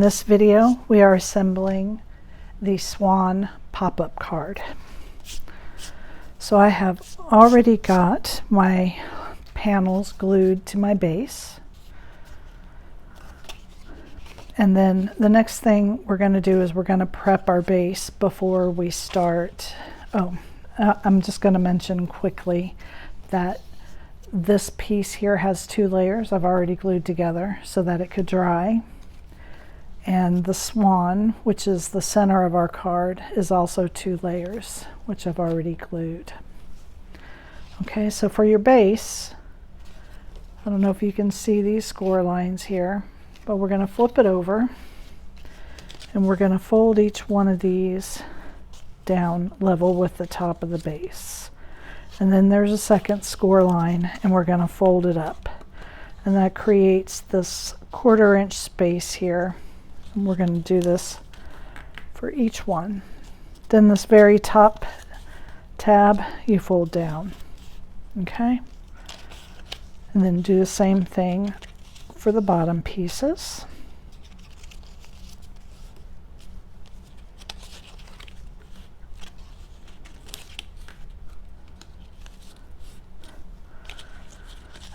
In this video, we are assembling the Swan pop-up card. So I have already got my panels glued to my base. And then the next thing we're going to do is we're going to prep our base before we start. I'm just going to mention quickly that this piece here has 2 layers I've already glued together so that it could dry. And the Swan, which is the center of our card, is also 2 layers, which I've already glued. Okay, so for your base, I don't know if you can see these score lines here, but we're going to flip it over and we're going to fold each one of these down level with the top of the base. And then there's a second score line and we're going to fold it up. And that creates this 1/4 inch space here. And we're going to do this for each one. Then this very top tab you fold down. Okay? And then do the same thing for the bottom pieces.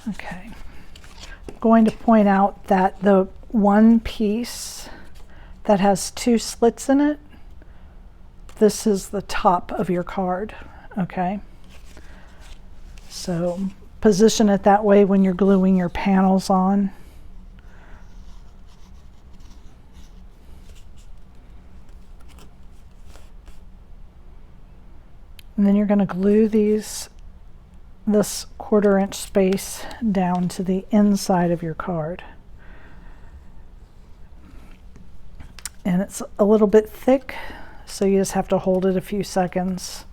Okay. I'm going to point out that the one piece that has 2 slits in it, this is the top of your card. Okay? So position it that way when you're gluing your panels on. And then you're going to glue this 1/4 inch space down to the inside of your card. And it's a little bit thick, so you just have to hold it a few seconds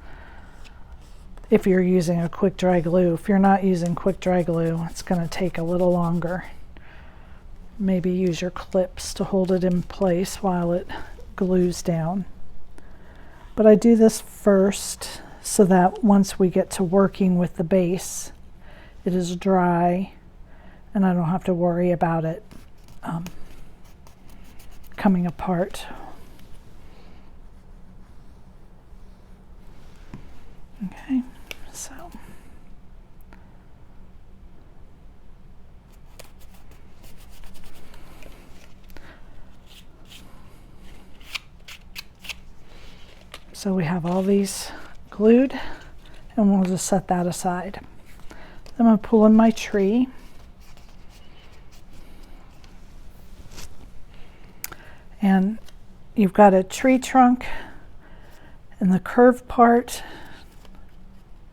if you're using a quick dry glue. If you're not using quick dry glue, it's going to take a little longer. Maybe use your clips to hold it in place while it glues down. But I do this first so that once we get to working with the base, it is dry and I don't have to worry about it coming apart. Okay, so we have all these glued and we'll just set that aside. I'm going to pull in my tree. And you've got a tree trunk and the curved part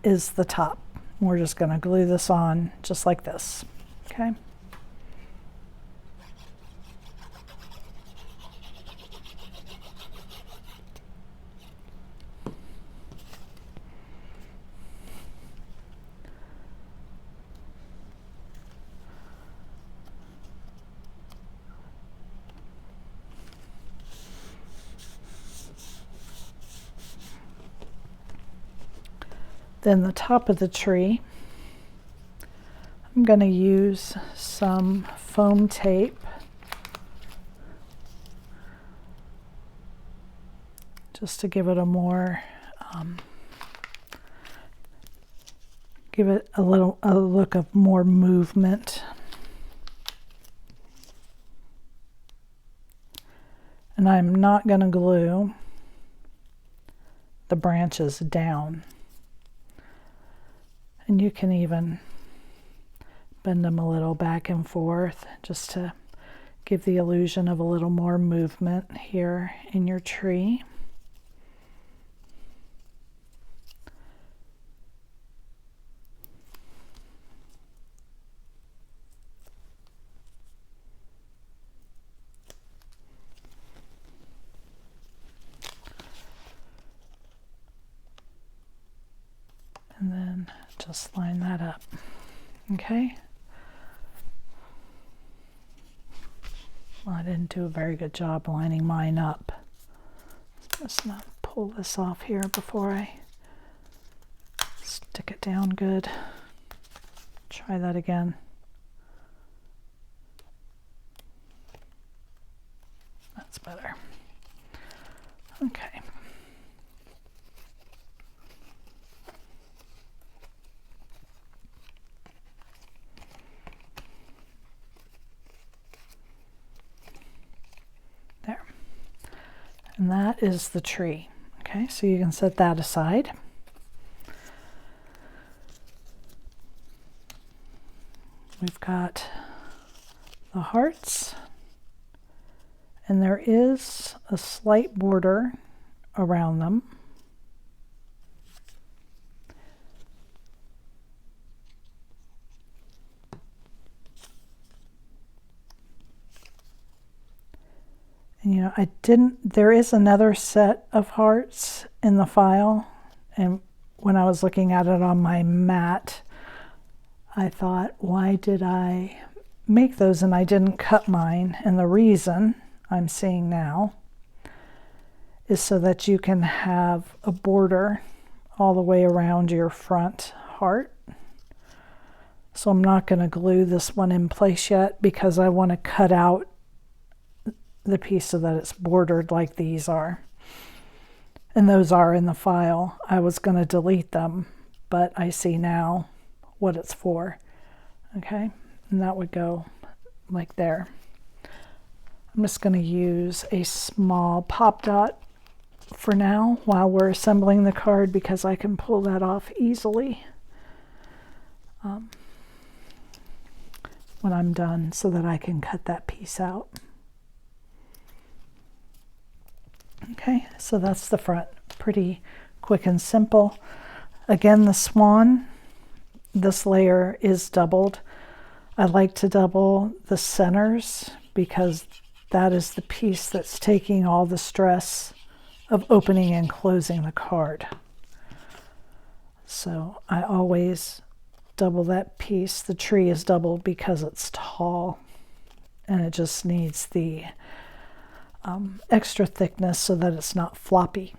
is the top. We're just going to glue this on just like this. Okay. Then the top of the tree, I'm going to use some foam tape just to give it a more, give it a look of more movement. And I'm not going to glue the branches down. And you can even bend them a little back and forth just to give the illusion of a little more movement here in your tree. And then just line that up. Okay. Well, I didn't do a very good job lining mine up. Let's not pull this off here before I stick it down good. Try that again. better. Okay. There. And that is the tree. Okay, so you can set that aside. We've got the hearts, and there is a slight border around them. And you know, there is another set of hearts in the file, and when I was looking at it on my mat, I thought, why did I make those and I didn't cut mine? And the reason I'm seeing now is so that you can have a border all the way around your front heart. So I'm not going to glue this one in place yet because I want to cut out the piece so that it's bordered like these are. And those are in the file. I was going to delete them, but I see now what it's for. Okay, and that would go like there. I'm just going to use a small pop dot for now while we're assembling the card because I can pull that off easily when I'm done so that I can cut that piece out. Okay, so that's the front. Pretty quick and simple. Again, the Swan, this layer is doubled. I like to double the centers because that is the piece that's taking all the stress of opening and closing the card. So I always double that piece. The tree is doubled because it's tall and it just needs the extra thickness so that it's not floppy.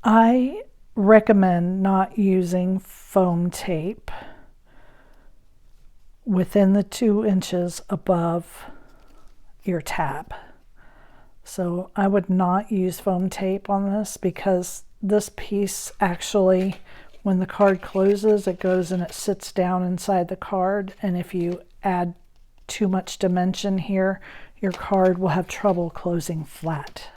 I recommend not using foam tape within the 2 inches above your tab. So I would not use foam tape on this because this piece actually, when the card closes, it goes and it sits down inside the card, and if you add too much dimension here, your card will have trouble closing flat.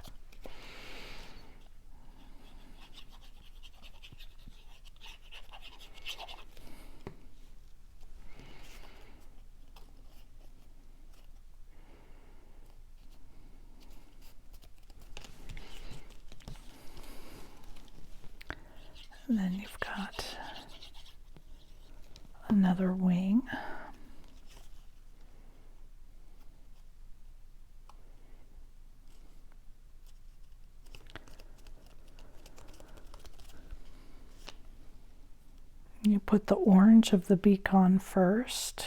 And then you've got another wing. You put the orange of the beak on first.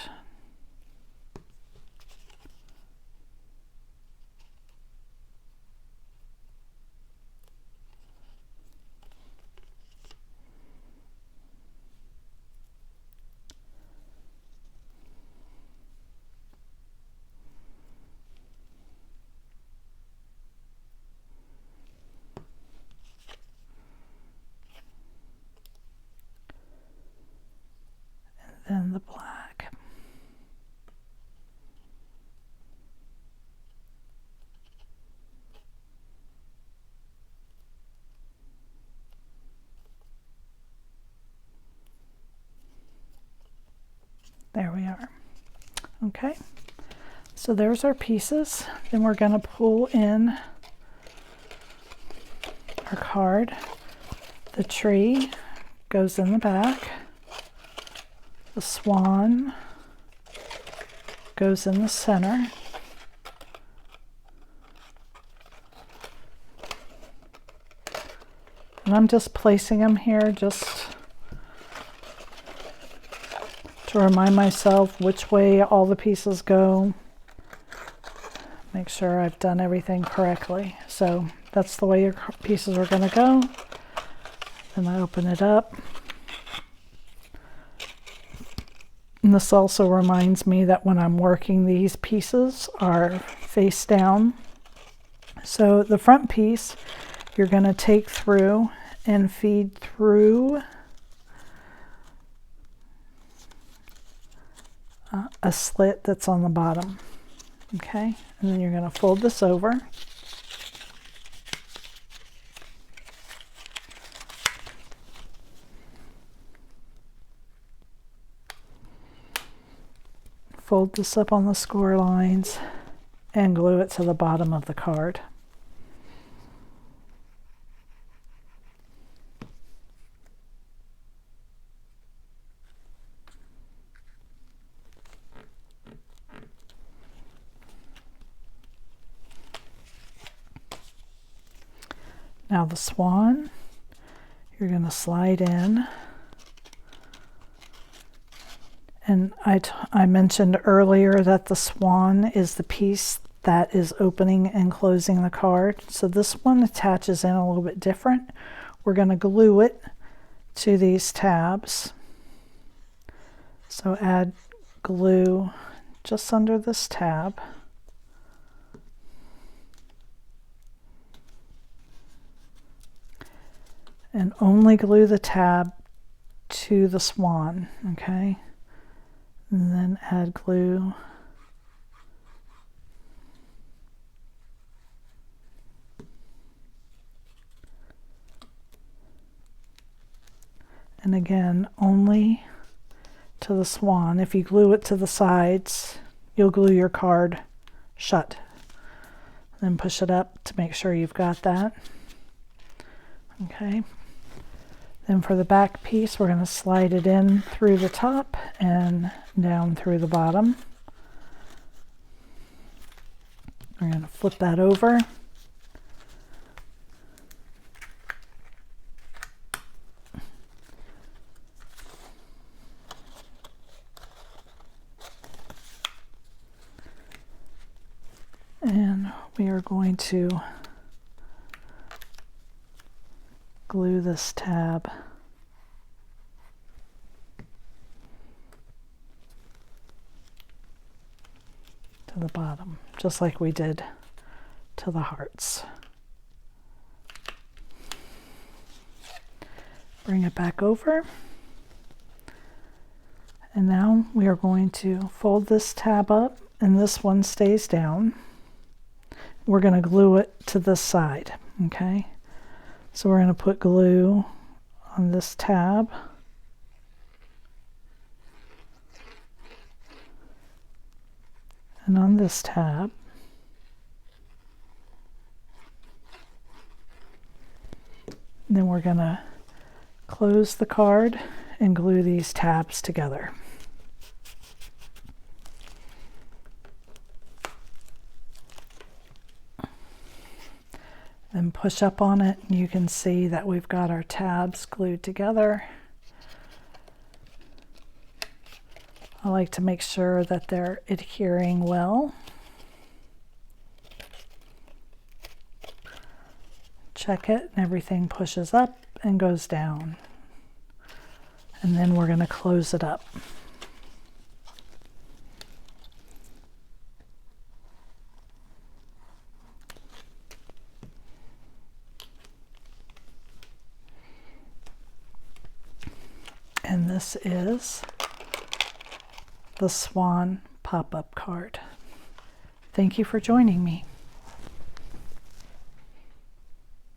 Then the black. There we are. Okay, so there's our pieces. Then we're going to pull in our card. The tree goes in the back. The Swan goes in the center. And I'm just placing them here just to remind myself which way all the pieces go. Make sure I've done everything correctly. So that's the way your pieces are going to go. Then I open it up. And this also reminds me that when I'm working, these pieces are face down. So the front piece, you're going to take through and feed through a slit that's on the bottom. Okay, and then you're going to fold this over. Fold this up on the score lines and glue it to the bottom of the card. Now the swan, you're going to slide in. And I mentioned earlier that the swan is the piece that is opening and closing the card. So this one attaches in a little bit different. We're going to glue it to these tabs. So add glue just under this tab. And only glue the tab to the swan, okay? And then add glue. And again, only to the swan. If you glue it to the sides, you'll glue your card shut. Then push it up to make sure you've got that. Okay. Then for the back piece, we're going to slide it in through the top and down through the bottom. We're going to flip that over. And we are going to glue this tab to the bottom, just like we did to the hearts. Bring it back over. And now we are going to fold this tab up, and this one stays down. We're going to glue it to this side, okay? So we're going to put glue on this tab. And on this tab. And then we're going to close the card and glue these tabs together. Then push up on it, and you can see that we've got our tabs glued together. I like to make sure that they're adhering well. Check it, and everything pushes up and goes down. And then we're going to close it up. And this is the Swan pop-up card. Thank you for joining me.